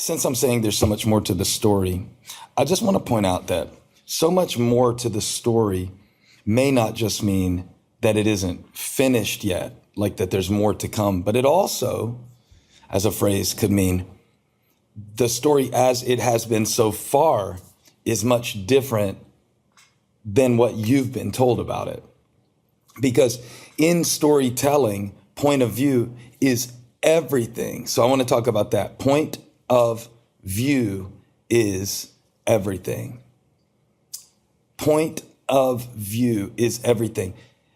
since I'm saying there's so much more to the story, I just want to point out that so much more to the story may not just mean that it isn't finished yet, like that there's more to come, but it also, as a phrase, could mean the story as it has been so far is much different than what you've been told about it. Because in storytelling, point of view is everything. So I want to talk about that. Point of view is everything. Point of view is everything.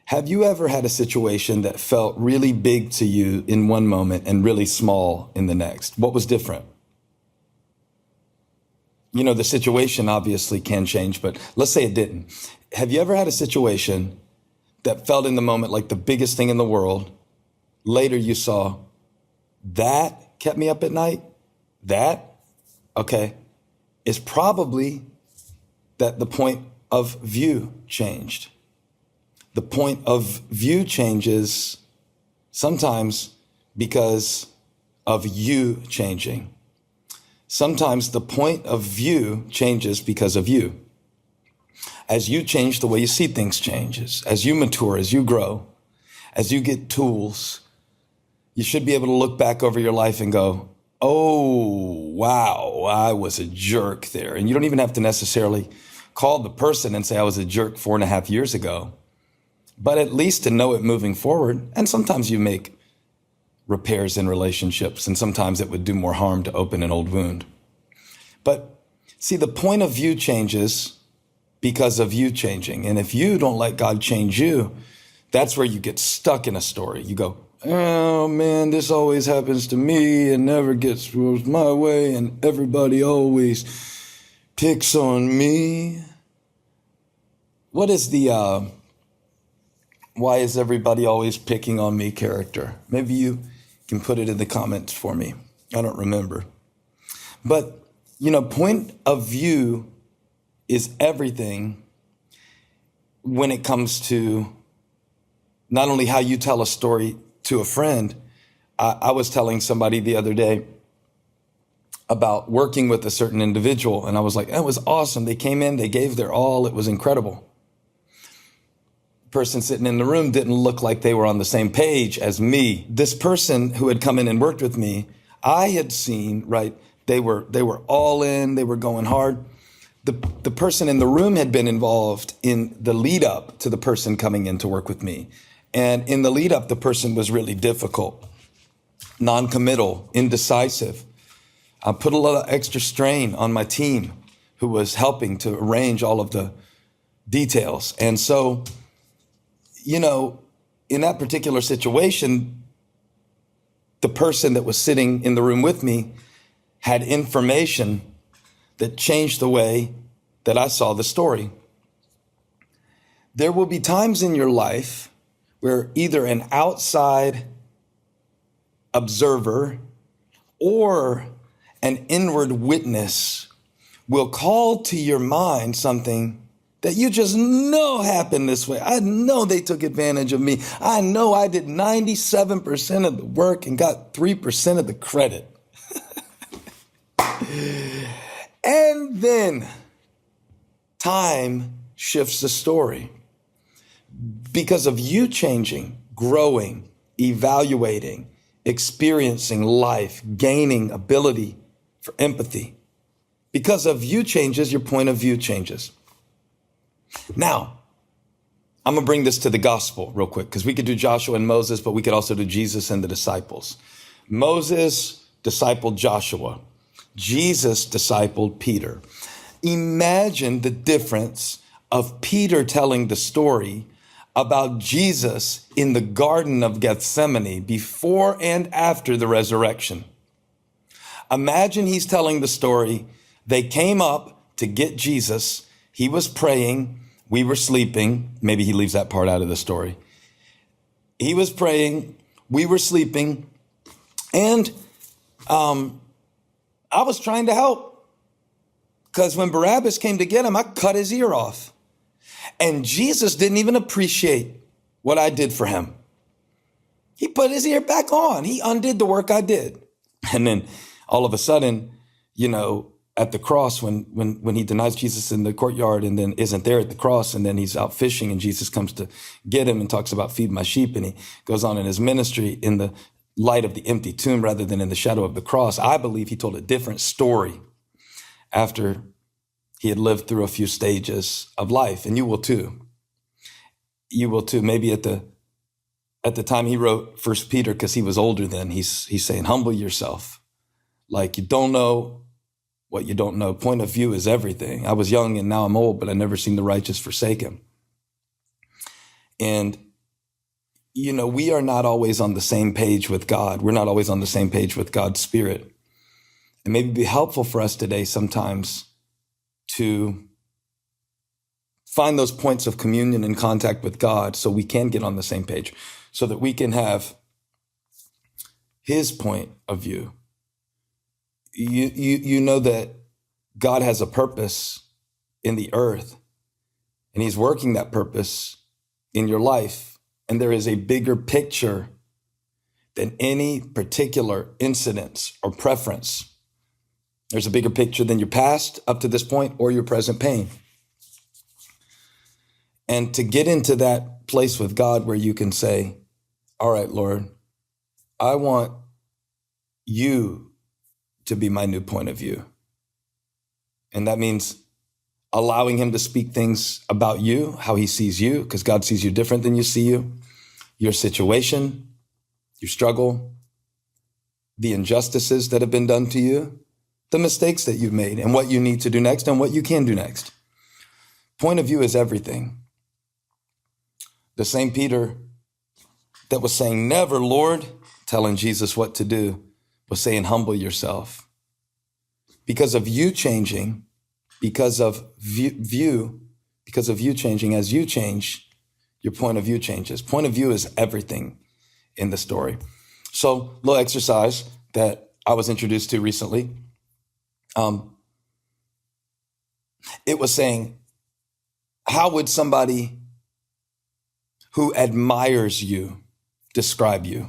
Have you ever had a situation that felt really big to you in one moment and really small in the next? What was different? You know, the situation obviously can change, but let's say it didn't. Have you ever had a situation that felt in the moment like the biggest thing in the world? Later you saw, that kept me up at night? That? Okay. It's probably that the point of view changed. The point of view changes sometimes because of you changing. Sometimes the point of view changes because of you. As you change, the way you see things changes. As you mature, as you grow, as you get tools, you should be able to look back over your life and go, oh, wow, I was a jerk there. And you don't even have to necessarily call the person and say I was a jerk 4.5 years ago, but at least to know it moving forward. And sometimes you make repairs in relationships, and sometimes it would do more harm to open an old wound. But see, the point of view changes because of you changing. And if you don't let God change you, that's where you get stuck in a story. You go, oh man, this always happens to me and never gets my way, and everybody always picks on me. What is the why is everybody always picking on me character? Maybe you can put it in the comments for me. I don't remember. But, you know, point of view is everything when it comes to not only how you tell a story to a friend. I was telling somebody the other day about working with a certain individual, and I was like, that was awesome. They came in, they gave their all. It was incredible. Person sitting in the room didn't look like they were on the same page as me. This person who had come in and worked with me, I had seen, right, they were all in, they were going hard. The person in the room had been involved in the lead up to the person coming in to work with me. And in the lead up, the person was really difficult, non-committal, indecisive. I put a lot of extra strain on my team who was helping to arrange all of the details. And so, you know, in that particular situation, the person that was sitting in the room with me had information that changed the way that I saw the story. There will be times in your life where either an outside observer or an inward witness will call to your mind something that you just know happened this way. I know they took advantage of me. I know I did 97% of the work and got 3% of the credit. And then time shifts the story because of you changing, growing, evaluating, experiencing life, gaining ability for empathy. Because of you changes, your point of view changes. Now, I'm going to bring this to the gospel real quick, because we could do Joshua and Moses, but we could also do Jesus and the disciples. Moses discipled Joshua. Jesus discipled Peter. Imagine the difference of Peter telling the story about Jesus in the Garden of Gethsemane before and after the resurrection. Imagine he's telling the story. They came up to get Jesus. He was praying. We were sleeping. Maybe he leaves that part out of the story. He was praying. We were sleeping. And I was trying to help, because when Barabbas came to get him, I cut his ear off. And Jesus didn't even appreciate what I did for him. He put his ear back on. He undid the work I did. And then all of a sudden, at the cross when he denies Jesus in the courtyard and then isn't there at the cross, and then he's out fishing and Jesus comes to get him and talks about feed my sheep, and he goes on in his ministry in the light of the empty tomb rather than in the shadow of the cross. I believe he told a different story after he had lived through a few stages of life, and you will too. You will too. Maybe at the time he wrote First Peter, because he was older then, he's saying, humble yourself. Like, you don't know what you don't know. Point of view is everything. I was young and now I'm old, but I never seen the righteous forsaken. And, we are not always on the same page with God. We're not always on the same page with God's Spirit. And maybe it'd be helpful for us today sometimes to find those points of communion and contact with God so we can get on the same page, so that we can have his point of view. You know that God has a purpose in the earth, and he's working that purpose in your life. And there is a bigger picture than any particular incident or preference. There's a bigger picture than your past up to this point or your present pain. And to get into that place with God where you can say, all right, Lord, I want you to be my new point of view. And that means allowing him to speak things about you, how he sees you, because God sees you different than you see you, your situation, your struggle, the injustices that have been done to you, the mistakes that you've made, and what you need to do next and what you can do next. Point of view is everything. The same Peter that was saying, never, Lord, telling Jesus what to do, was saying, humble yourself. Because of you changing, because of you changing, as you change, your point of view changes. Point of view is everything in the story. So, little exercise that I was introduced to recently. It was saying, how would somebody who admires you describe you?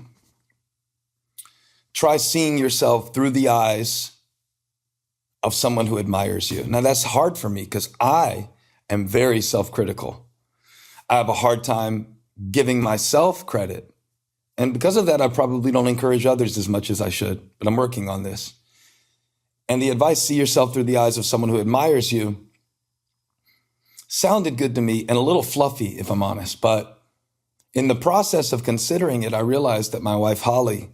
Try seeing yourself through the eyes of someone who admires you. Now, that's hard for me because I am very self-critical. I have a hard time giving myself credit. And because of that, I probably don't encourage others as much as I should, but I'm working on this. And the advice, see yourself through the eyes of someone who admires you, sounded good to me and a little fluffy, if I'm honest. But in the process of considering it, I realized that my wife, Holly,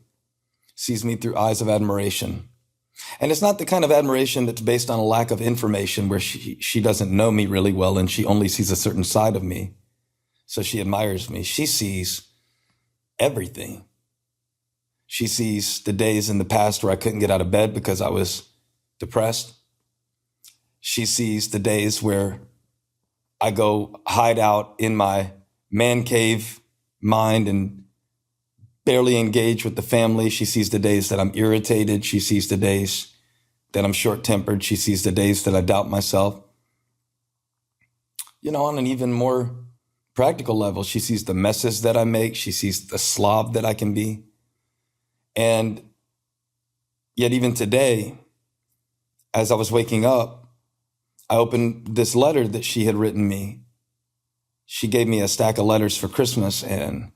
sees me through eyes of admiration. And it's not the kind of admiration that's based on a lack of information where she doesn't know me really well and she only sees a certain side of me. So she admires me. She sees everything. She sees the days in the past where I couldn't get out of bed because I was depressed. She sees the days where I go hide out in my man cave mind and barely engage with the family. She sees the days that I'm irritated. She sees the days that I'm short-tempered. She sees the days that I doubt myself. On an even more practical level, she sees the messes that I make. She sees the slob that I can be. And yet even today, as I was waking up, I opened this letter that she had written me. She gave me a stack of letters for Christmas, and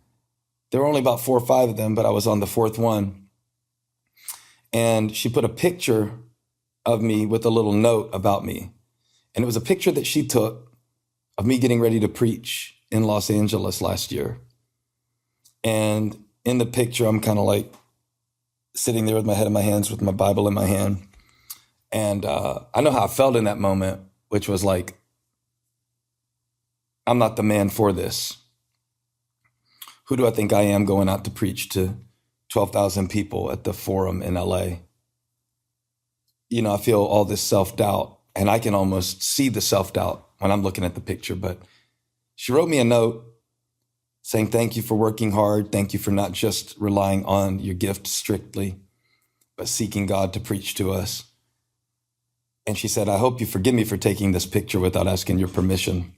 there were only about 4 or 5 of them, but I was on the 4th one. And she put a picture of me with a little note about me. And it was a picture that she took of me getting ready to preach in Los Angeles last year. And in the picture, I'm kind of like sitting there with my head in my hands, with my Bible in my hand. And I know how I felt in that moment, which was like, I'm not the man for this. Who do I think I am going out to preach to 12,000 people at the Forum in LA? I feel all this self-doubt, and I can almost see the self-doubt when I'm looking at the picture. But she wrote me a note saying, thank you for working hard. Thank you for not just relying on your gift strictly, but seeking God to preach to us. And she said, I hope you forgive me for taking this picture without asking your permission.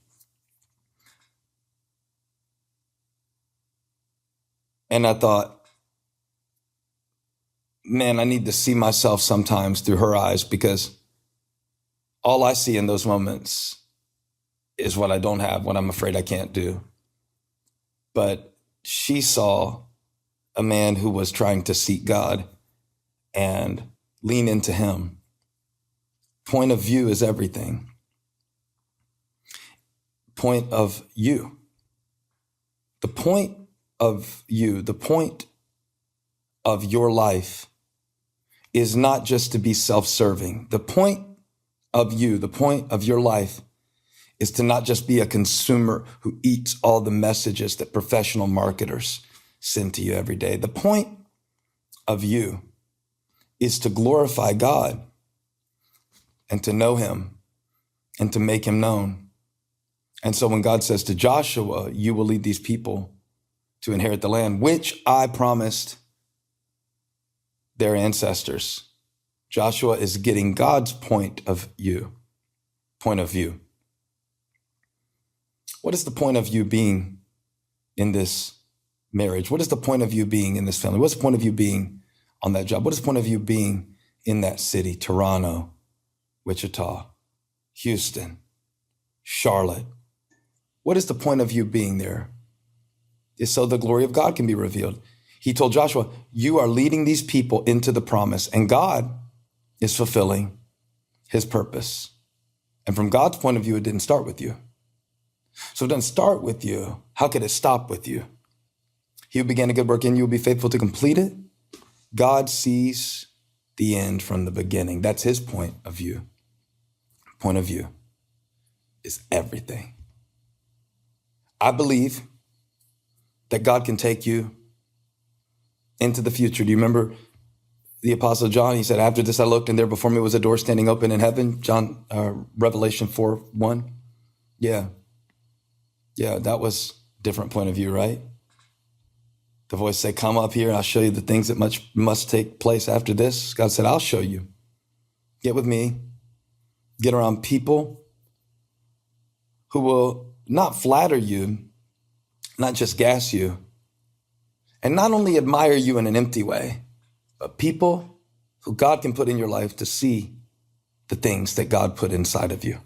And I thought, man, I need to see myself sometimes through her eyes, because all I see in those moments is what I don't have, what I'm afraid I can't do. But she saw a man who was trying to seek God and lean into him. Point of view is everything. Point of you. The point of you, the point of your life is not just to be self-serving. The point of you, the point of your life is to not just be a consumer who eats all the messages that professional marketers send to you every day. The point of you is to glorify God and to know him and to make him known. And so when God says to Joshua, you will lead these people to inherit the land, which I promised their ancestors, Joshua is getting God's point of view. What is the point of you being in this marriage? What is the point of you being in this family? What's the point of you being on that job? What is the point of you being in that city? Toronto, Wichita, Houston, Charlotte. What is the point of you being there? It's so the glory of God can be revealed. He told Joshua, you are leading these people into the promise, and God is fulfilling his purpose. And from God's point of view, it didn't start with you. So it doesn't start with you. How could it stop with you? He who began a good work in you will be faithful to complete it. God sees the end from the beginning. That's his point of view. Point of view is everything. I believe that God can take you into the future. Do you remember the Apostle John? He said, after this I looked, and there before me was a door standing open in heaven. Revelation 4:1. Yeah, that was a different point of view, right? The voice said, come up here, I'll show you the things that must take place after this. God said, I'll show you. Get with me. Get around people who will not flatter you, not just gas you, and not only admire you in an empty way, but people who God can put in your life to see the things that God put inside of you.